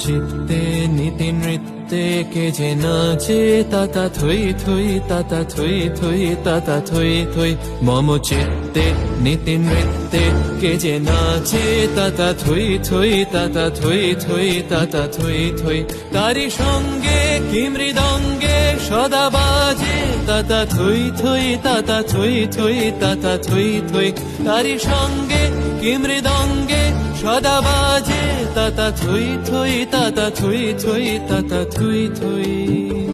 চিত্তে নীতি নৃত্যে কে যে নাচে তাতা থই থই তাতা থই থই তাতা থই থই। মম চিত্তে নীতি নৃত্যে কে যে নাচে তাতা থই থই তাতা থই থই তাতা থই থই। তারি সঙ্গে কি মৃদঙ্গে সদা বাজে তাতা থই থই তাতা থই থই তাতা থই থই। তারি সঙ্গে কি মৃদঙ্গে সদা বাজে তাতা থই থই তাতা থই থই তাতা থই থই।